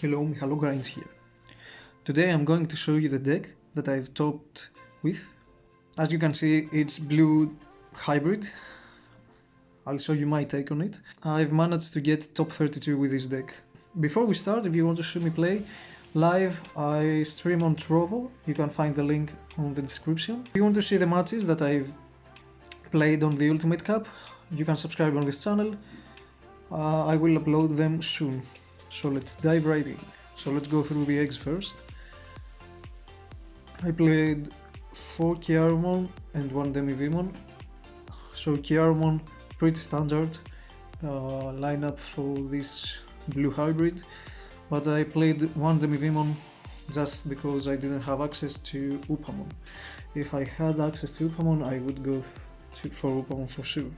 Hello, Michalo Grinds here. Today I'm going to show you the deck that I've topped with. As you can see, it's blue hybrid. I'll show you my take on it. I've managed to get top 32 with this deck. Before we start, if you want to see me play live, I stream on Trovo. You can find the link on the description. If you want to see the matches that I've played on the Ultimate Cup, you can subscribe on this channel. I will upload them soon. So let's dive right in. So let's go through the eggs first. I played 4 Kiarmon and 1 Demivimon. So Kiarmon, pretty standard lineup for this blue hybrid, but I played 1 Demivimon just because I didn't have access to Upamon. If I had access to Upamon, I would go for Upamon for sure.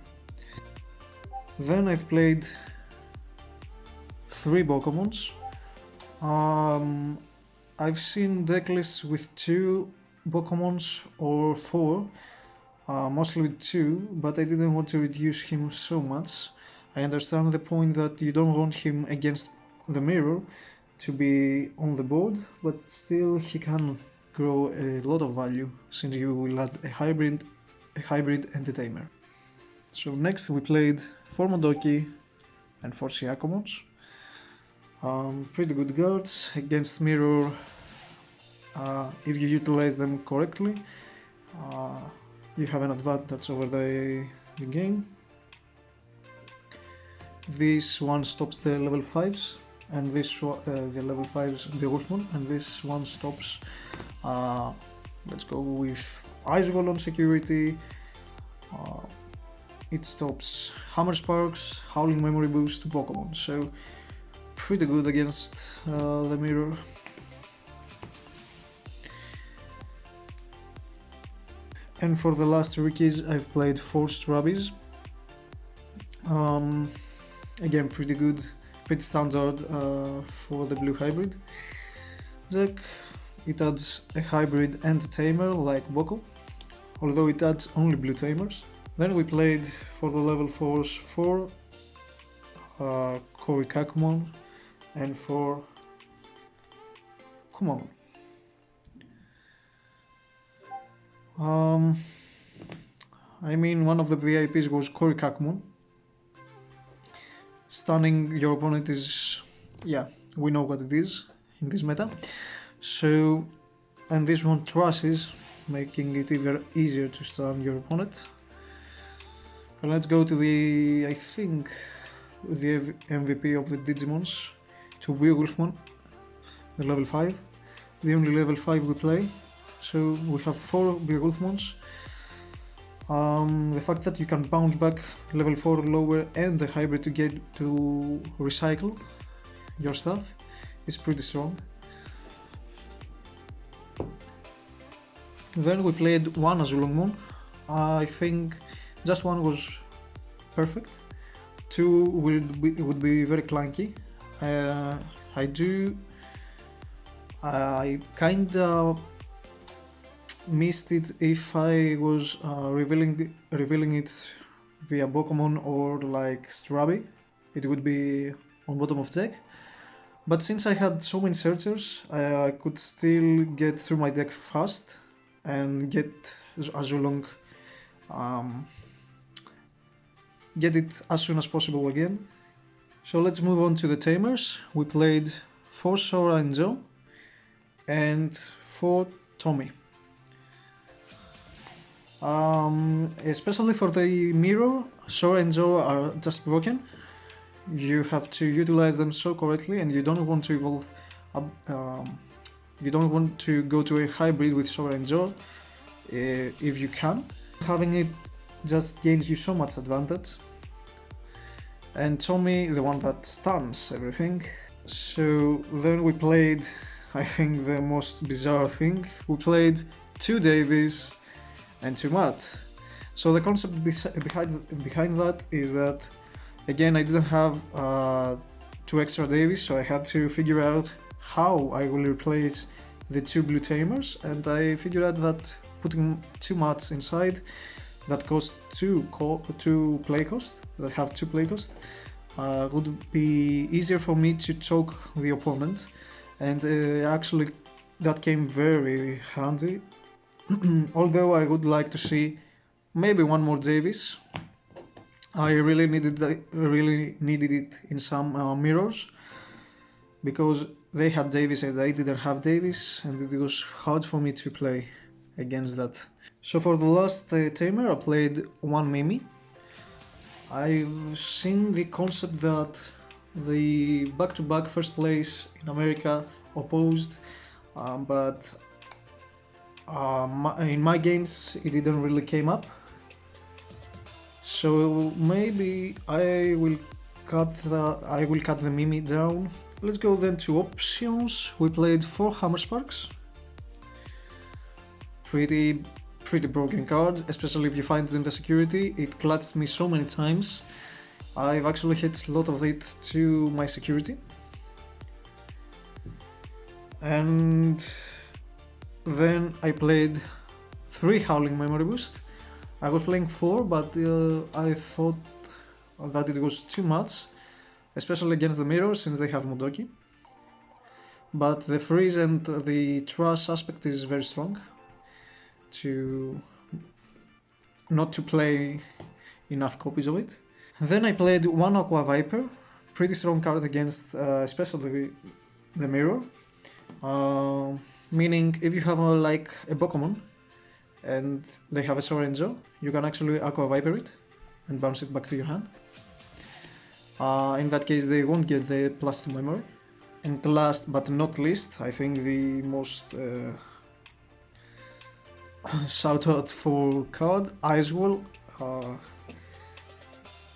Then I've played 3 Pokémons. I've seen deck lists with 2 Pokémons or 4, mostly with 2, but I didn't want to reduce him so much. I understand the point that you don't want him against the mirror to be on the board, but still he can grow a lot of value since you will add a hybrid and a tamer. So next we played 4 Modoki and 4 Siakomons. Pretty good guards against mirror. If you utilize them correctly, you have an advantage over the game. This one stops the level 5s, and this the level 5s Beowulfmon, and this one stops, let's go with Ice Wall on security. It stops Hammer Sparks, Howling Memory Boost to Pokemon, so pretty good against the mirror. And for the last rookies, I've played 4 Strabbies. Again, pretty good, pretty standard for the blue hybrid deck. It adds a hybrid and a tamer like Boko, although it adds only blue tamers. Then we played for the level 4s 4 Korikakumon and 4 Kumamon. I mean, one of the VIPs was Korikakumon. Stunning your opponent is, yeah, we know what it is in this meta. So, and this one trashes, making it even easier to stun your opponent. And let's go to the, I think, the MVP of the Digimons, to Beowulfmon, the level 5, the only level 5 we play. So we have 4 Beowulfmons. The fact that you can bounce back level 4 lower and the hybrid to get to recycle your stuff is pretty strong. Then we played 1 Azulongmon. I think just 1 was perfect. 2 would be very clunky. I kinda missed it if I was revealing it via Pokemon or like Strabby. It would be on bottom of deck. But since I had so many searchers, I could still get through my deck fast and get Azulong, get it as soon as possible again. So let's move on to the tamers. We played 4 Sora and Joe and 4 Tommy. Especially for the mirror, Sora and Joe are just broken. You have to utilize them so correctly, and you don't want to evolve. You don't want to go to a hybrid with Sora and Joe if you can. Having it just gains you so much advantage. And Tommy, the one that stuns everything. So then we played, I think, the most bizarre thing. We played 2 Davies and 2 Matt. So the concept behind that is that, again, I didn't have 2 extra Davies, so I had to figure out how I will replace the 2 blue tamers, and I figured out that putting 2 Matts inside that cost 2 play cost, that have 2 play cost, would be easier for me to choke the opponent, and actually that came very handy. Although I would like to see maybe one more Davis. I really needed it in some mirrors, because they had Davis and I didn't have Davis, and it was hard for me to play against that. So for the last tamer I played one Mimi. I've seen the concept that the back-to-back first place in America opposed, but in my games it didn't really came up. So maybe I will cut the Mimi down. Let's go then to options. We played 4 Hammer Sparks. Pretty broken card, especially if you find it in the security. It clutched me so many times. I've actually hit a lot of it to my security. And then I played 3 Howling Memory Boost. I was playing 4, but I thought that it was too much, especially against the mirror since they have Modoki. But the freeze and the trash aspect is very strong to not to play enough copies of it. Then I played 1 Aqua Viper, pretty strong card against especially the mirror. Meaning if you have like a Pokemon and they have a Sorenjo, you can actually Aqua Viper it and bounce it back to your hand. In that case they won't get the +2 memory. And last but not least, I think the most shout out for card, Ice Wall.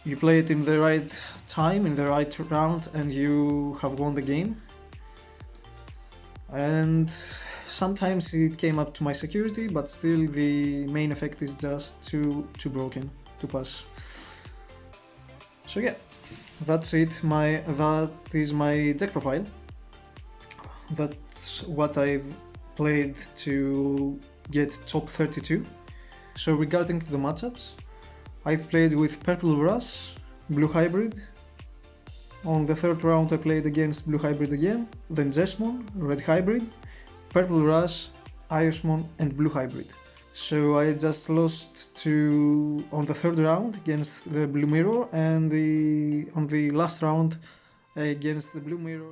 You play it in the right time, in the right round, and you have won the game. And sometimes it came up to my security, but still the main effect is just too broken to pass. So yeah, that's it. That is my deck profile. That's what I've played to get top 32. So regarding the matchups, I've played with Purple Brass, Blue Hybrid. On the third round I played against Blue Hybrid again, then Jesmon, Red Hybrid, Purple Brass, Iosmon and Blue Hybrid. So I just lost on the third round against the Blue Mirror, and on the last round against the Blue Mirror.